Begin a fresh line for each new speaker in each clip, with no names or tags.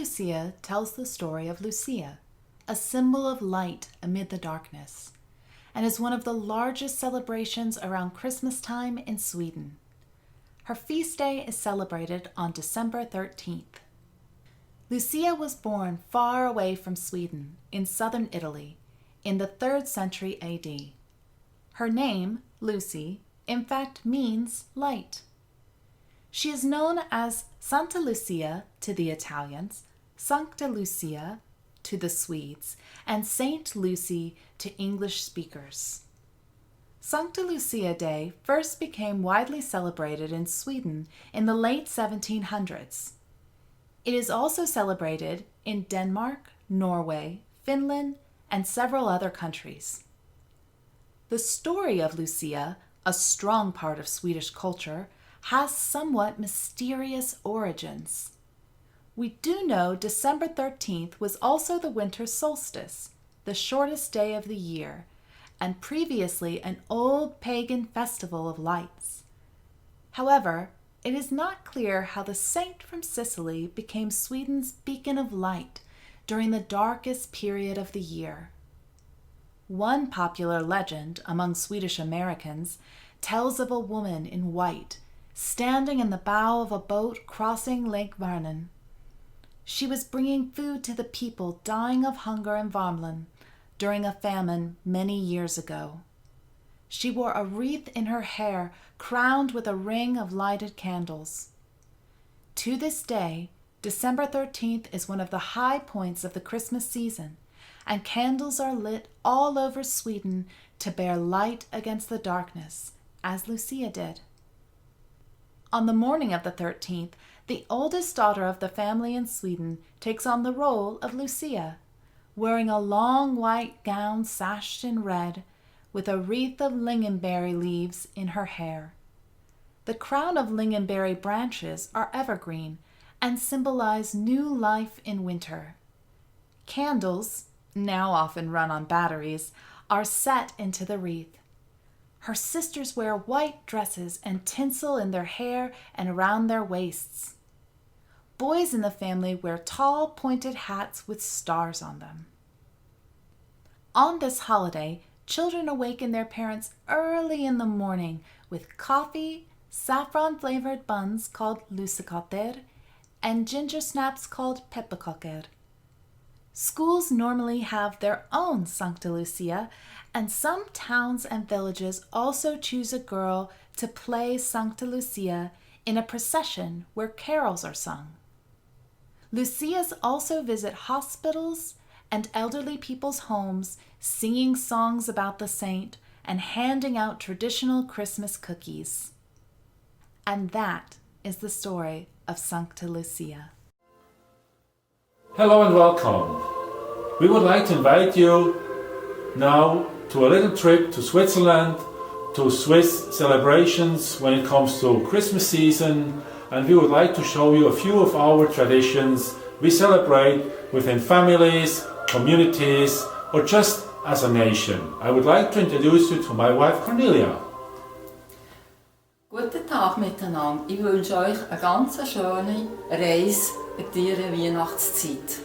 Lucia tells the story of Lucia, a symbol of light amid the darkness, and is one of the largest celebrations around Christmas time in Sweden. Her feast day is celebrated on December 13th. Lucia was born far away from Sweden, in southern Italy, in the 3rd century AD. Her name, Lucy, in fact means light. She is known as Santa Lucia to the Italians, Sancta Lucia to the Swedes, and Saint Lucy to English speakers. Sancta Lucia Day first became widely celebrated in Sweden in the late 1700s. It is also celebrated in Denmark, Norway, Finland, and several other countries. The story of Lucia, a strong part of Swedish culture, has somewhat mysterious origins. We do know December 13th was also the winter solstice, the shortest day of the year, and previously an old pagan festival of lights. However, it is not clear how the saint from Sicily became Sweden's beacon of light during the darkest period of the year. One popular legend among Swedish Americans tells of a woman in white standing in the bow of a boat crossing Lake Värnen. She was bringing food to the people dying of hunger in Värmland during a famine many years ago. She wore a wreath in her hair crowned with a ring of lighted candles. To this day, December 13th is one of the high points of the Christmas season, and candles are lit all over Sweden to bear light against the darkness, as Lucia did. On the morning of the 13th, the oldest daughter of the family in Sweden takes on the role of Lucia, wearing a long white gown sashed in red, with a wreath of lingonberry leaves in her hair. The crown of lingonberry branches are evergreen and symbolize new life in winter. Candles, now often run on batteries, are set into the wreath. Her sisters wear white dresses and tinsel in their hair and around their waists. Boys in the family wear tall, pointed hats with stars on them. On this holiday, children awaken their parents early in the morning with coffee, saffron-flavored buns called lussekatter, and ginger snaps called pepparkakor. Schools normally have their own Sancta Lucia, and some towns and villages also choose a girl to play Sancta Lucia in a procession where carols are sung. Lucias also visit hospitals and elderly people's homes, singing songs about the saint and handing out traditional Christmas cookies. And that is the story of Sancta Lucia.
Hello and welcome. We would like to invite you now to a little trip to Switzerland, to Swiss celebrations when it comes to Christmas season, and we would like to show you a few of our traditions we celebrate within families, communities, or just as a nation. I would like to introduce you to my wife Cornelia.
Guten Tag miteinander. Ich wünsche euch eine ganz schöne Reise in die Weihnachtszeit.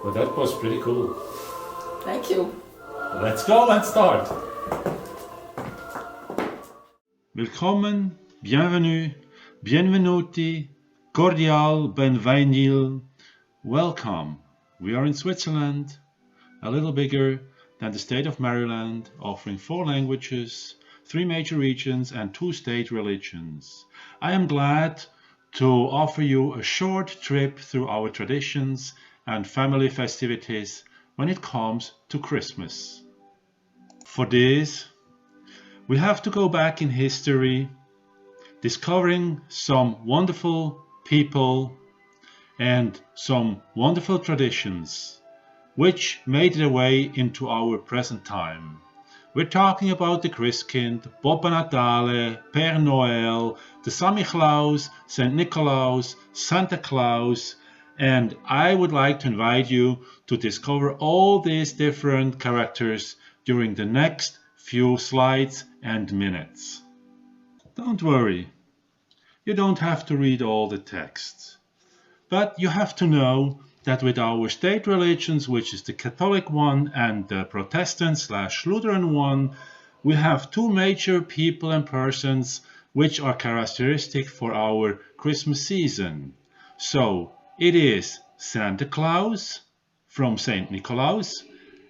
Well, that was pretty cool.
Thank you.
Let's go and start. Willkommen, bienvenue, bienvenuti, cordial, benvenuti, welcome. We are in Switzerland, a little bigger than the state of Maryland, offering 4 languages, 3 major regions and 2 state religions. I am glad to offer you a short trip through our traditions and family festivities when it comes to Christmas. For this, we have to go back in history, discovering some wonderful people and some wonderful traditions which made their way into our present time. We're talking about the Christkind, Babbo Natale, Père Noël, the Sammy Claus, Saint Nicholas, Santa Claus, and I would like to invite you to discover all these different characters during the next few slides and minutes. Don't worry, you don't have to read all the text. But you have to know that with our state religions, which is the Catholic one and the Protestant/Lutheran one, we have two major people and persons which are characteristic for our Christmas season. So it is Santa Claus from Saint Nicolaus,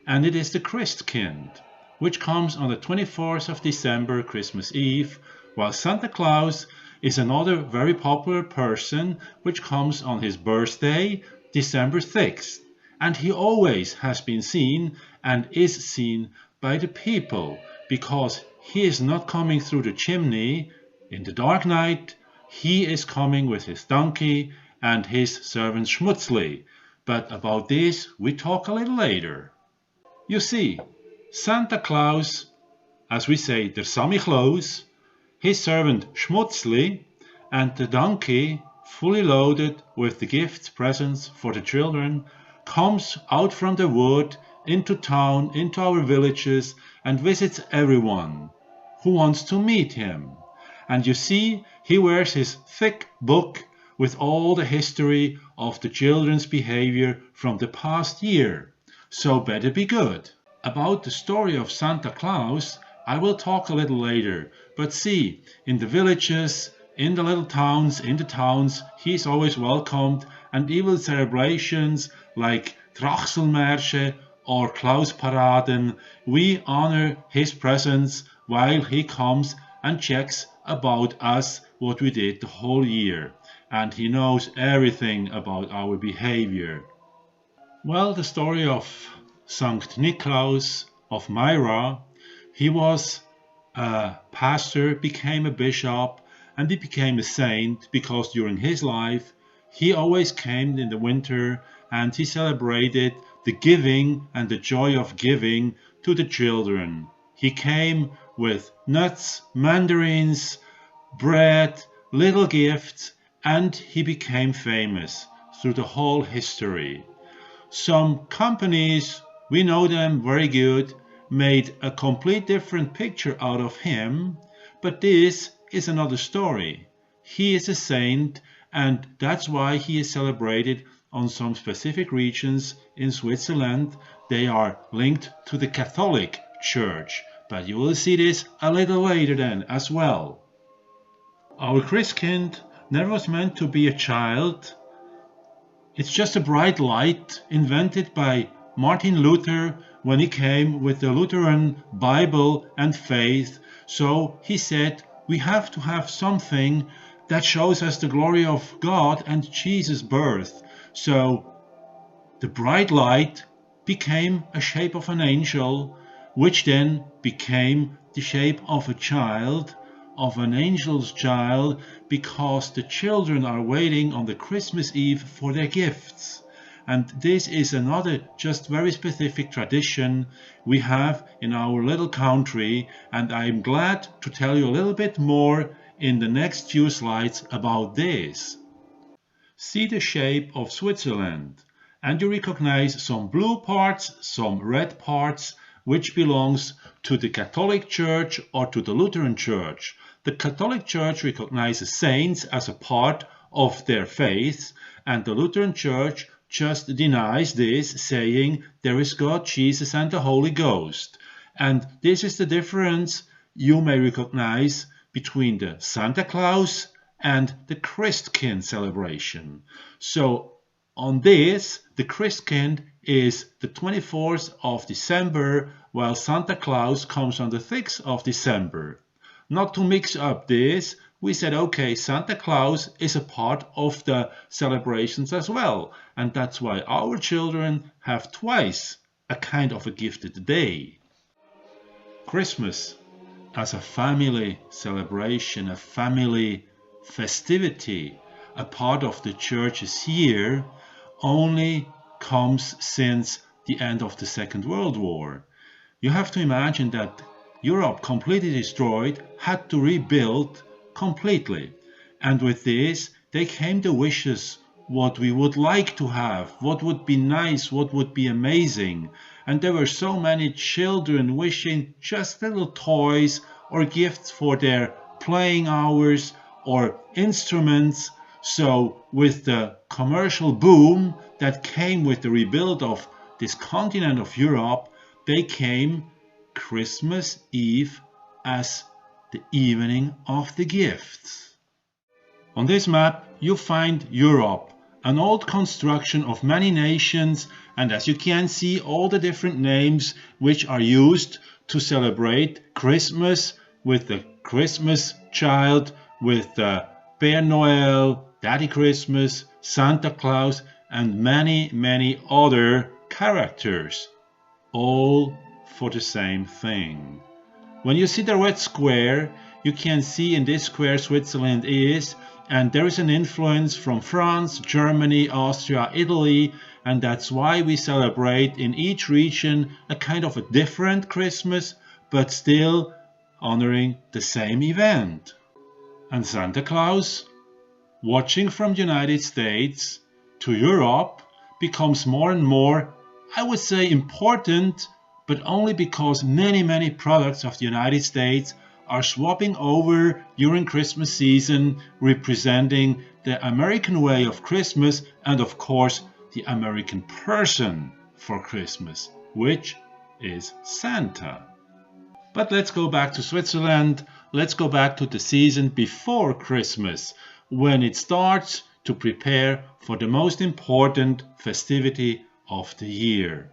and it is the Christkind, which comes on the 24th of December, Christmas Eve, while Santa Claus is another very popular person which comes on his birthday, December 6th. And he always has been seen and is seen by the people, because he is not coming through the chimney in the dark night. He is coming with his donkey and his servant Schmutzli. But about this we talk a little later. You see, Santa Claus, as we say, der Samichlaus, his servant Schmutzli, and the donkey, fully loaded with the gifts, presents for the children, comes out from the wood into town, into our villages, and visits everyone who wants to meet him. And you see, he wears his thick book with all the history of the children's behavior from the past year. So better be good. About the story of Santa Claus, I will talk a little later, but see, in the villages, in the little towns, in the towns, he is always welcomed, and even celebrations like Drachselmärsche or Klausparaden, we honor his presence while he comes and checks about us what we did the whole year, and he knows everything about our behavior. Well, the story of Sankt Niklaus of Myra, he was a pastor, became a bishop, and he became a saint because during his life he always came in the winter and he celebrated the giving and the joy of giving to the children. He came with nuts, mandarins, bread, little gifts, and he became famous through the whole history. Some companies, we know them very good, made a complete different picture out of him, but this is another story. He is a saint, and that's why he is celebrated on some specific regions in Switzerland. They are linked to the Catholic Church, but you will see this a little later then as well. Our Christkind never was meant to be a child. It's just a bright light invented by Martin Luther when he came with the Lutheran Bible and faith. So he said, we have to have something that shows us the glory of God and Jesus' birth. So the bright light became a shape of an angel, which then became the shape of a child, of an angel's child, because the children are waiting on the Christmas Eve for their gifts. And this is another just very specific tradition we have in our little country, and I'm glad to tell you a little bit more in the next few slides about this. See the shape of Switzerland, and you recognize some blue parts, some red parts, which belongs to the Catholic Church or to the Lutheran Church. The Catholic Church recognizes saints as a part of their faith, and the Lutheran Church just denies this, saying there is God, Jesus, and the Holy Ghost. And this is the difference you may recognize between the Santa Claus and the Christkind celebration. So on this, the Christkind is the 24th of December, while Santa Claus comes on the 6th of December. Not to mix up this, we said, okay, Santa Claus is a part of the celebrations as well. And that's why our children have twice a kind of a gifted day. Christmas as a family celebration, a family festivity, a part of the church's year, only comes since the end of the Second World War. You have to imagine that Europe, completely destroyed, had to rebuild completely. And with this, they came the wishes, what we would like to have, what would be nice, what would be amazing. And there were so many children wishing just little toys or gifts for their playing hours or instruments. So with the commercial boom that came with the rebuild of this continent of Europe, they came Christmas Eve as the evening of the gifts. On this map you find Europe, an old construction of many nations, and as you can see all the different names which are used to celebrate Christmas, with the Christmas child, with the Père Noël, Daddy Christmas, Santa Claus, and many other characters, all for the same thing. When you see the red square, you can see in this square Switzerland is, and there is an influence from France, Germany, Austria, Italy, and that's why we celebrate in each region a kind of a different Christmas, but still honoring the same event. And Santa Claus, watching from the United States to Europe, becomes more and more, I would say, important, but only because many products of the United States are swapping over during Christmas season, representing the American way of Christmas and of course the American person for Christmas, which is Santa. But let's go back to Switzerland. Let's go back to the season before Christmas, when it starts to prepare for the most important festivity of the year.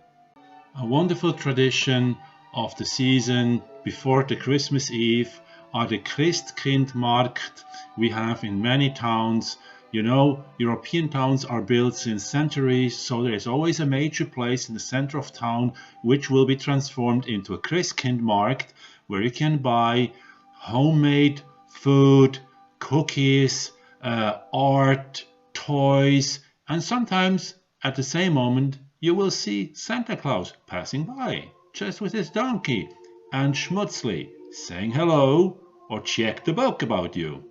A wonderful tradition of the season before the Christmas Eve are the Christkindmarkt we have in many towns. You know, European towns are built since centuries, so there is always a major place in the center of town which will be transformed into a Christkindmarkt, where you can buy homemade food, cookies, art, toys, and sometimes at the same moment you will see Santa Claus passing by, just with his donkey, and Schmutzli saying hello or check the book about you.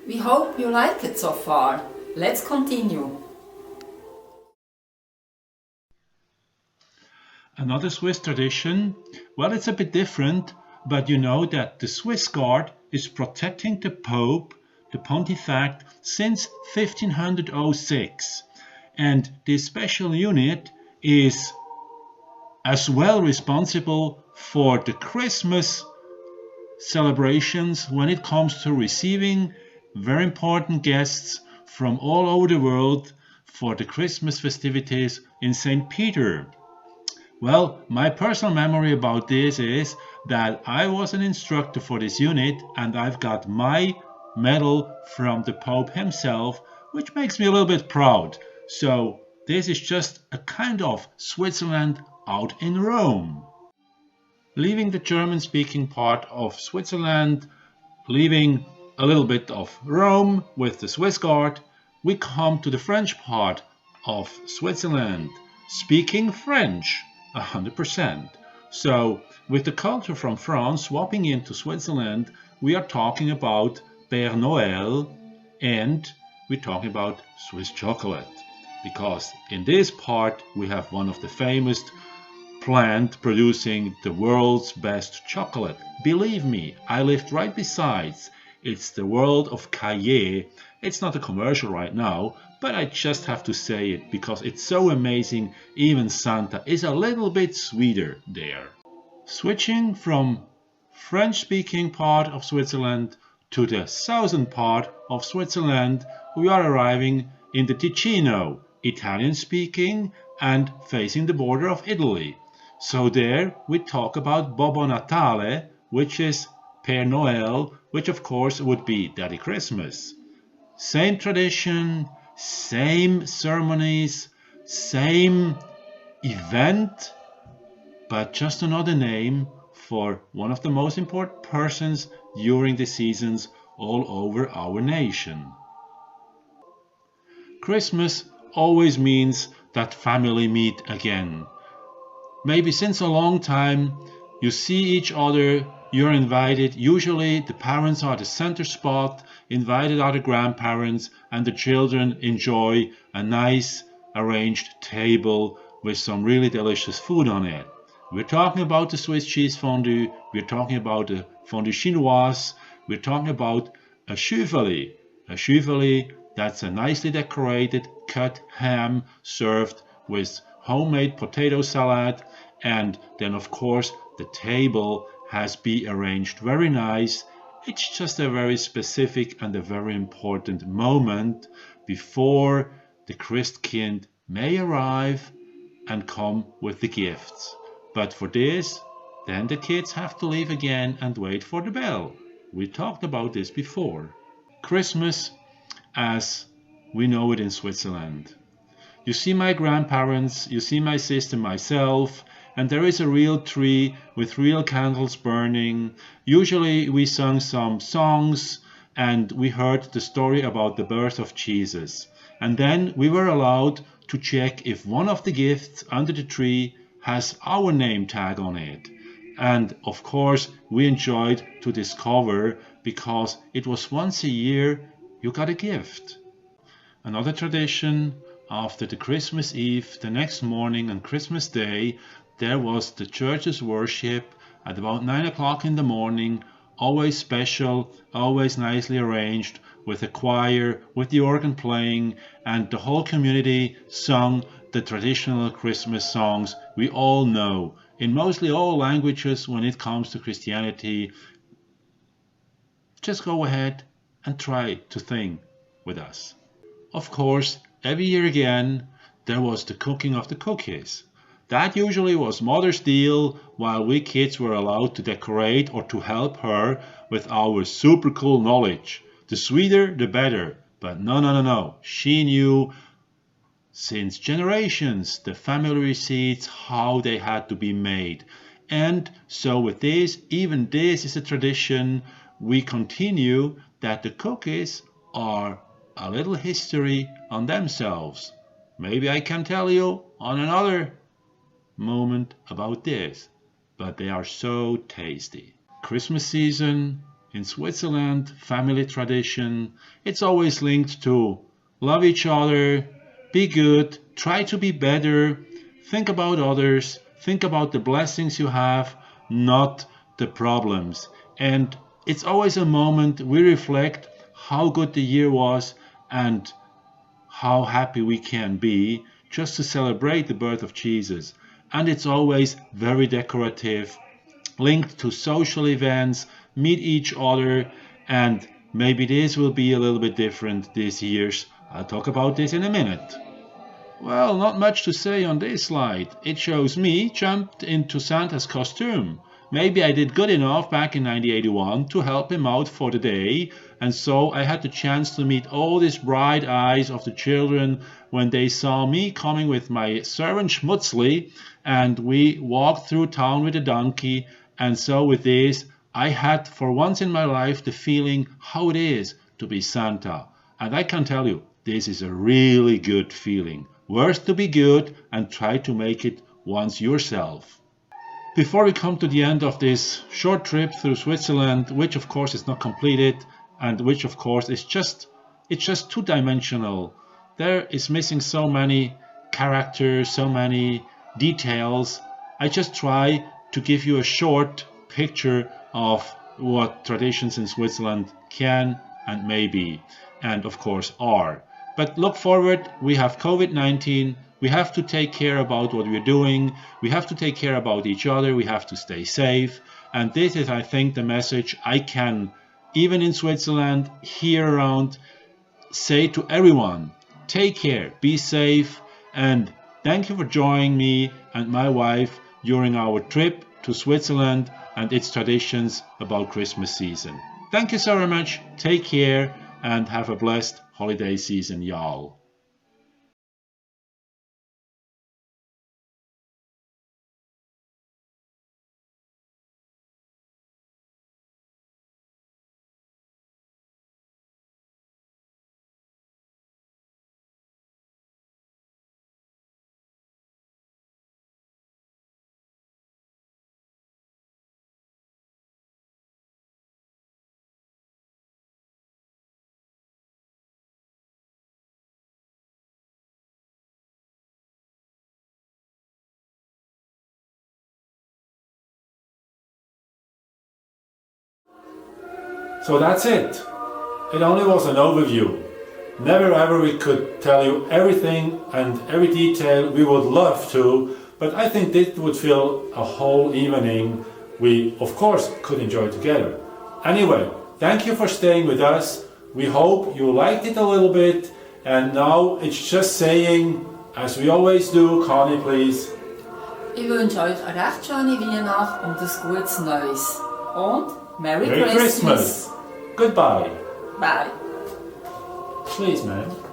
We hope you like it so far. Let's continue.
Another Swiss tradition, well, it's a bit different, but you know that the Swiss Guard is protecting the Pope, the Pontifict, since 1506. And this special unit is as well responsible for the Christmas celebrations when it comes to receiving very important guests from all over the world for the Christmas festivities in St. Peter. Well, my personal memory about this is that I was an instructor for this unit and I've got my medal from the Pope himself, which makes me a little bit proud. So this is just a kind of Switzerland out in Rome. Leaving the German-speaking part of Switzerland, leaving a little bit of Rome with the Swiss Guard, we come to the French part of Switzerland, speaking French 100%. So with the culture from France swapping into Switzerland, we are talking about Père Noël and we're talking about Swiss chocolate. Because in this part we have one of the famous plant producing the world's best chocolate. Believe me, I lived right beside. It's the world of Caillé. It's not a commercial right now, but I just have to say it because it's so amazing. Even Santa is a little bit sweeter there. Switching from French-speaking part of Switzerland to the southern part of Switzerland, we are arriving in the Ticino, Italian-speaking and facing the border of Italy. So there we talk about Babbo Natale, which is Père Noël, which of course would be Daddy Christmas. Same tradition, same ceremonies, same event, but just another name for one of the most important persons during the seasons all over our nation. Christmas always means that family meet again. Maybe since a long time you see each other, you're invited. Usually the parents are the center spot, invited are the grandparents, and the children enjoy a nice arranged table with some really delicious food on it. We're talking about the Swiss cheese fondue, we're talking about the fondue chinoise, we're talking about a chouffali. A shuveli, that's a nicely decorated cut ham served with homemade potato salad, and then of course the table has been arranged very nice. It's just a very specific and a very important moment before the Christkind may arrive and come with the gifts. But for this, then the kids have to leave again and wait for the bell. We talked about this before. Christmas as we know it in Switzerland. You see my grandparents, you see my sister, myself, and there is a real tree with real candles burning. Usually we sung some songs and we heard the story about the birth of Jesus. And then we were allowed to check if one of the gifts under the tree has our name tag on it. And of course, we enjoyed to discover because it was once a year you got a gift. Another tradition, after the Christmas Eve, the next morning on Christmas Day, there was the church's worship at about 9 o'clock in the morning, always special, always nicely arranged, with a choir, with the organ playing, and the whole community sung the traditional Christmas songs we all know, in mostly all languages when it comes to Christianity. Just go ahead and try to sing with us. Of course, every year again, there was the cooking of the cookies. That usually was Mother's deal, while we kids were allowed to decorate or to help her with our super cool knowledge. The sweeter, the better. But no. She knew since generations the family receipts how they had to be made. And so with this, even this is a tradition, we continue that the cookies are a little history on themselves. Maybe I can tell you on another moment about this, but they are so tasty. Christmas season in Switzerland, family tradition, it's always linked to love each other, be good, try to be better, think about others, think about the blessings you have, not the problems. And it's always a moment we reflect how good the year was and how happy we can be just to celebrate the birth of Jesus. And it's always very decorative, linked to social events, meet each other, and maybe this will be a little bit different this year. I'll talk about this in a minute. Well, not much to say on this slide. It shows me jumped into Santa's costume. Maybe I did good enough back in 1981 to help him out for the day, and so I had the chance to meet all these bright eyes of the children when they saw me coming with my servant Schmutzli, and we walked through town with a donkey. And so with this, I had for once in my life the feeling how it is to be Santa. And I can tell you, this is a really good feeling. Worth to be good and try to make it once yourself. Before we come to the end of this short trip through Switzerland, which of course is not completed and which of course is just two-dimensional. There is missing so many characters, so many details. I just try to give you a short picture of what traditions in Switzerland can and may be, and of course are. But look forward, we have COVID-19, we have to take care about what we're doing, we have to take care about each other, we have to stay safe. And this is, I think, the message I can, even in Switzerland, here around, say to everyone. Take care, be safe, and thank you for joining me and my wife during our trip to Switzerland and its traditions about Christmas season. Thank you so very much, take care, and have a blessed holiday season, y'all. So that's it. it only was an overview. Never ever we could tell you everything and every detail we would love to, but I think this would fill a whole evening we, of course, could enjoy together. Anyway, thank you for staying with us. We hope you liked it a little bit, and now it's just saying, as we always do, Connie, please.
Ich wünsche euch eine recht schöne Weihnacht und ein gutes Neues. Und Merry
Merry Christmas. Goodbye.
Bye.
Please, man.